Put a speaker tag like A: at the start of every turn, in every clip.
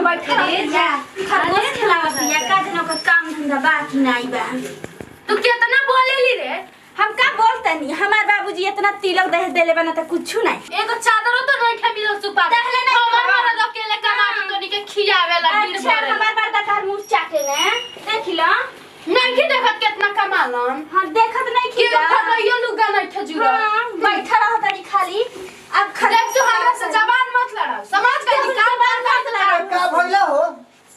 A: बैठे रे जा खरगोश खिलावतिया का जना को काम धंधा बाकी नहीं बा।
B: तू कितना बोलेली रे?
A: हम का बोलतनी हमार बाबूजी इतना तिलक दहेज देले बना त कुछ नहीं।
B: एगो चादरो तो नहीं खा मिलो सुपा
A: दहले नहीं
B: हमार मरद अकेले कमा के तोनी के खियावेला भीड़
A: अच्छा
B: भरे।
A: हमार बरदा तार मुंह चाटे ने देख लो
B: नहीं की देखत कितना कमालन।
A: हां देखत नहीं
B: के
A: की
B: फटाइयो लुगा नहीं ठजुरा।
A: बैठा रह तनी खाली अब
B: देख तू हमरा से जबान मत लड़ाओ समझ गई का बात मत लड़ाओ।
C: का भइला हो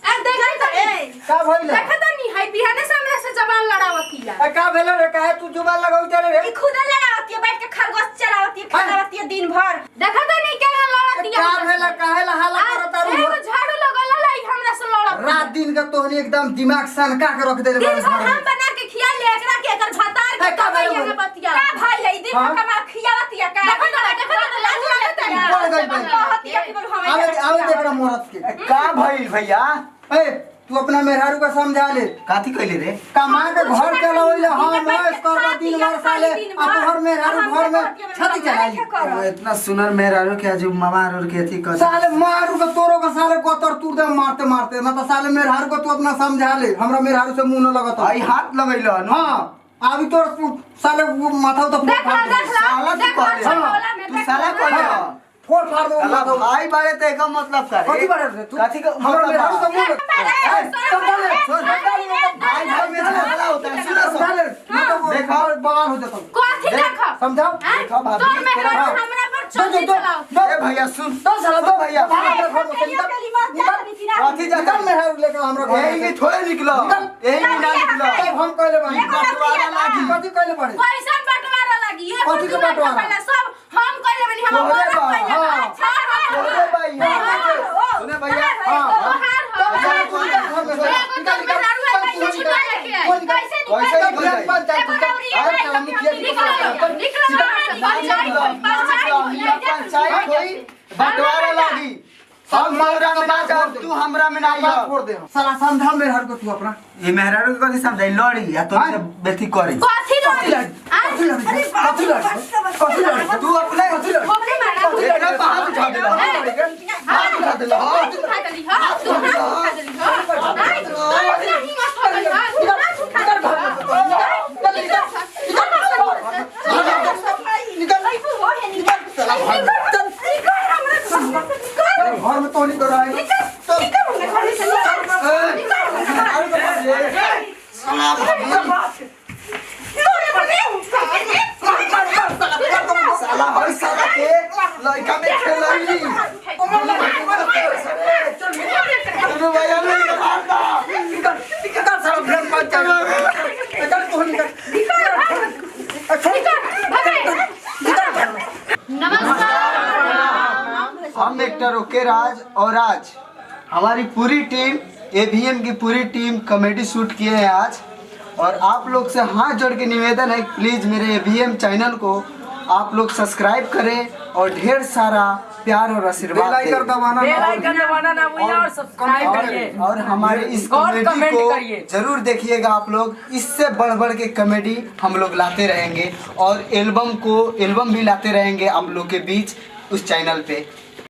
B: अब देखत नहीं
C: का भइला
B: देखत नहीं है बिहाने से हमरा से जबान लड़ावतिया।
C: का भेला रे काहे तू जुबान लगाउ चले रे
A: ई खुदा लगावती है बैठ के खरगोश चरावती है खिलावती है दिन भर।
B: देखत नहीं के लड़ातिया
C: का भेला काहे ला हाला करत रू
B: एगो झाड़ू लगल लाई हमरा से लड़त।
C: रात दिन का तोहनी एकदम दिमाग सनका के रख देले
A: दिन भर हम बना के खिया ले एकरा के एकर भतार के
C: का
A: कमाइया
C: भेल
A: के बतिया का भाई ले दिन भर कमा खियावती है का देखो लाज लगत है
C: बोल गई
A: कहती है कि बोल हमें
C: आवे आवे देखरा मोरत के
D: का भइल भैया?
C: ए तू अपना मेहरारू का समझा ले
D: काथी कइले रे?
C: कमा के घर चलावले हम मौज करबा दिन भर साले आ तोहर मेहरारू घर में छती चलाई
D: इतना सुनर मेहरारू के आज मामा और के थी कर
C: साले मारू के तोरो का साले गोतर तूर दे मारते मारते ना तो साले मेहरारू को तू अपना समझा ले हमरा मेहरारू से मुंह न लगत
D: आई हाथ लगैलो न।
C: हां अभी तोर साले वो माथा तो
B: देख ला
D: साला तू कहले तू साला कहले
C: फोड़ फाड़ दो
D: साला भाई बारे ते का मतलब का
C: कथी बारे रे तू
D: काथी का
C: हमरा मेहरारू से मुंह
D: भाई भाई में झगड़ा होता है सुनो
C: समझा ले
D: देखो।
C: देखो बवाल हो जाता
B: कथी देखो
C: समझाओ
D: देखो भाभी
B: तो मेहरा हमरा पर चोरी चलाओ।
D: ए भैया सुन
C: तो साला
D: दो भैया
C: कथी जाकर मेहरारू लेके हमरा घर
D: यही में थोड़े निकलो यही में ना निकलो
C: हम कहले बानी
D: बंटवारा लागी
C: कथी कहले बानी
B: पैसा बंटवारा लागी ये
C: कथी के बंटवारा?
B: पहले सब हम कहले बनी हम
D: तोहरे
B: बोलत
D: बा,
B: पहले
D: हाँ।
B: अच्छा
D: तोहरे भाई सुने भैया पंचायत होई बंटवारा लागी सब हमरा में ना जा तू हमरा में ना जा
C: छोड़ दे साला समझा मेहरारू को तू अपना
D: ये मेहरारू के कथी समझाई लड़ी या तो बेथी करी
B: कथी लड़ी
C: कथी लड़
D: तू अपने
B: होबले मारा
D: देखा कहां उठा देला हाथ उठा देला हाथ
B: उठा देली हां तू उठा देली हां नहीं मत हो गई हां
C: घर में तो नहीं कर रहा है
D: साला भाई साला के लड़का में खेलई तू भैया नहीं मारता
C: निकल साला ब्रेक मार चल निकल तो निकल
D: हम एक्टर ओके राज और आज हमारी पूरी टीम एवीएम की पूरी टीम कॉमेडी शूट किए हैं आज। और आप लोग से हाथ जोड़ के निवेदन है प्लीज़ मेरे एवीएम चैनल को आप लोग सब्सक्राइब करें और ढेर सारा प्यार और आशीर्वाद
C: बेल आइकन दबाना
E: बेल आइकन दबाना ना भूलिए और सब्सक्राइब करिए
D: और हमारे इस
E: और
D: कॉमेडी
E: कमेंट
D: को
E: करिए।
D: जरूर देखिएगा आप लोग। इससे बढ़ बढ़ के कॉमेडी हम लोग लाते रहेंगे और एल्बम भी लाते रहेंगे आप लोग के बीच उस चैनल पे।